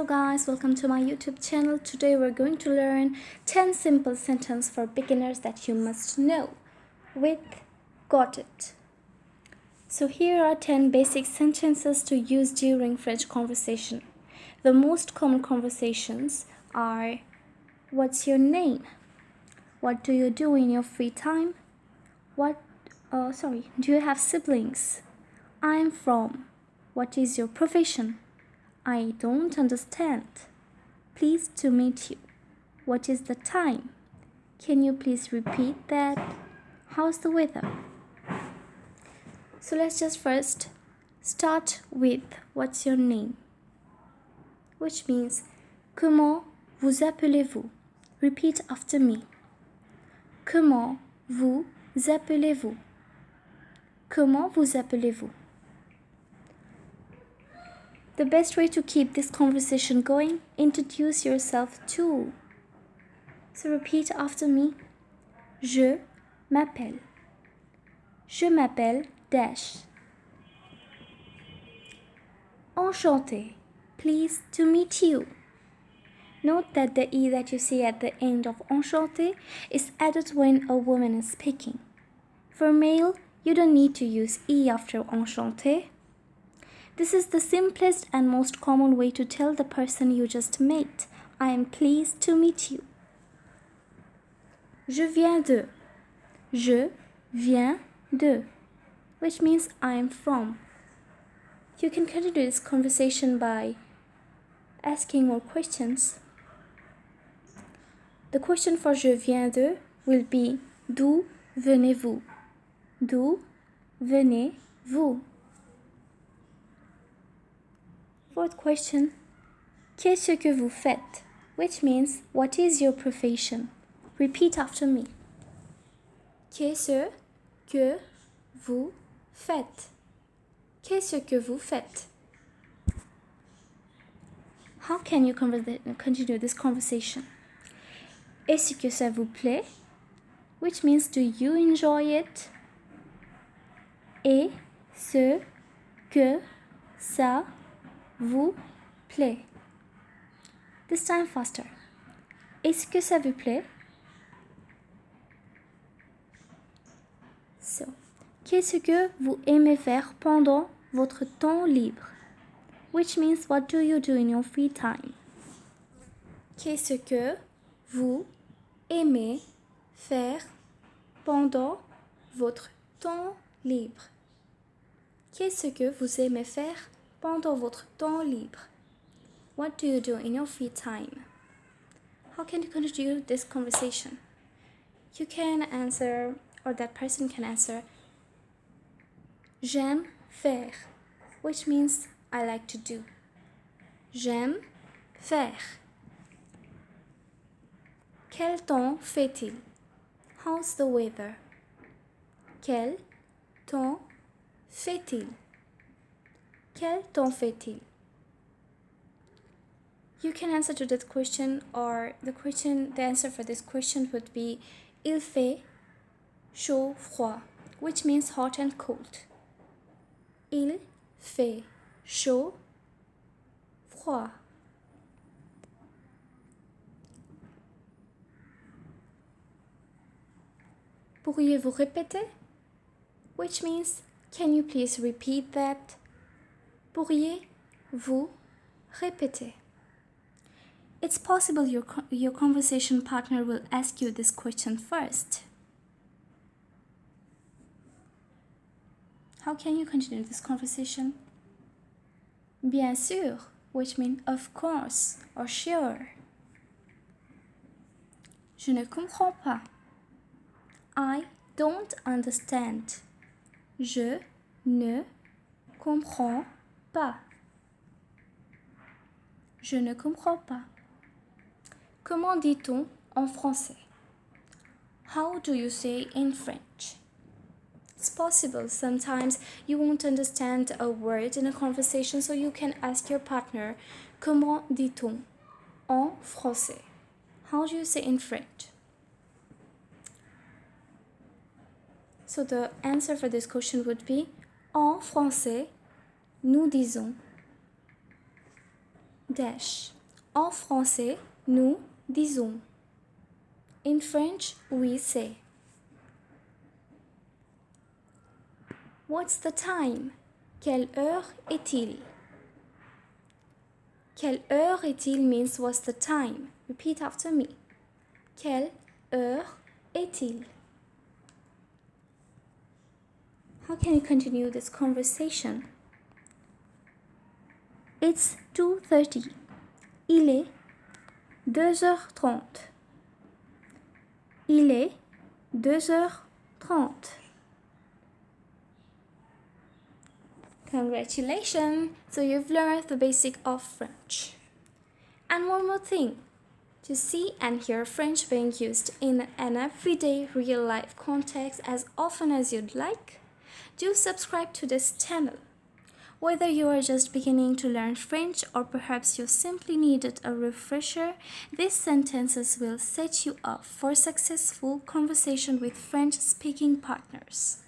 guys, welcome to my YouTube channel. Today we're going to learn 10 simple sentences for beginners that you must know with got it. So here are 10 basic sentences to use during French conversation. The most common conversations are: what's your name? What do you do in your free time? Do you have siblings? I'm from. What is your profession? I don't understand. Pleased to meet you. What is the time? Can you please repeat that? How's the weather? So let's just first start with what's your name, which means comment vous appelez-vous? Repeat after me. Comment vous appelez-vous? Comment vous appelez-vous? The best way to keep this conversation going, introduce yourself too. So repeat after me. Je m'appelle. Je m'appelle dash. Enchanté. Pleased to meet you. Note that the E that you see at the end of enchanté is added when a woman is speaking. For male, you don't need to use E after enchanté. This is the simplest and most common way to tell the person you just met, I am pleased to meet you. Je viens de. Je viens de, which means I am from. You can continue this conversation by asking more questions. The question for je viens de will be d'où venez-vous? D'où venez-vous? Fourth question, qu'est-ce que vous faites? Which means, what is your profession? Repeat after me. Qu'est-ce que vous faites? Qu'est-ce que vous faites? How can you continue this conversation? Est-ce que ça vous plaît? Which means, do you enjoy it? Est-ce que ça vous plaît? This time faster. Est-ce que ça vous plaît? So, qu'est-ce que vous aimez faire pendant votre temps libre? Which means, what do you do in your free time? Qu'est-ce que vous aimez faire pendant votre temps libre? Qu'est-ce que vous aimez faire pendant votre temps libre? What do you do in your free time? How can you continue this conversation? You can answer, or that person can answer, j'aime faire, which means I like to do. J'aime faire. Quel temps fait-il? How's the weather? Quel temps fait-il? Quel temps fait-il? You can answer to that question, or the answer for this question would be il fait chaud, froid, which means hot and cold. Il fait chaud, froid. Pourriez-vous répéter? Which means, can you please repeat that? Pourriez-vous répéter? It's possible your conversation partner will ask you this question first. How can you continue this conversation? Bien sûr, which means of course or sure. Je ne comprends pas. I don't understand. Je ne comprends pas. Je ne comprends pas. Comment dit-on en français? How do you say in French? It's possible sometimes you won't understand a word in a conversation, so you can ask your partner, comment dit-on en français? How do you say in French? So the answer for this question would be, en français, nous disons dash. En français, nous disons. In French, we say. What's the time? Quelle heure est-il? Quelle heure est-il means what's the time. Repeat after me. Quelle heure est-il? How can you continue this conversation? It's 2:30. Il est 2h30. Il est 2h30. Congratulations! So you've learned the basic of French. And one more thing. To see and hear French being used in an everyday real-life context as often as you'd like, do subscribe to this channel. Whether you are just beginning to learn French or perhaps you simply needed a refresher, these sentences will set you up for successful conversation with French-speaking partners.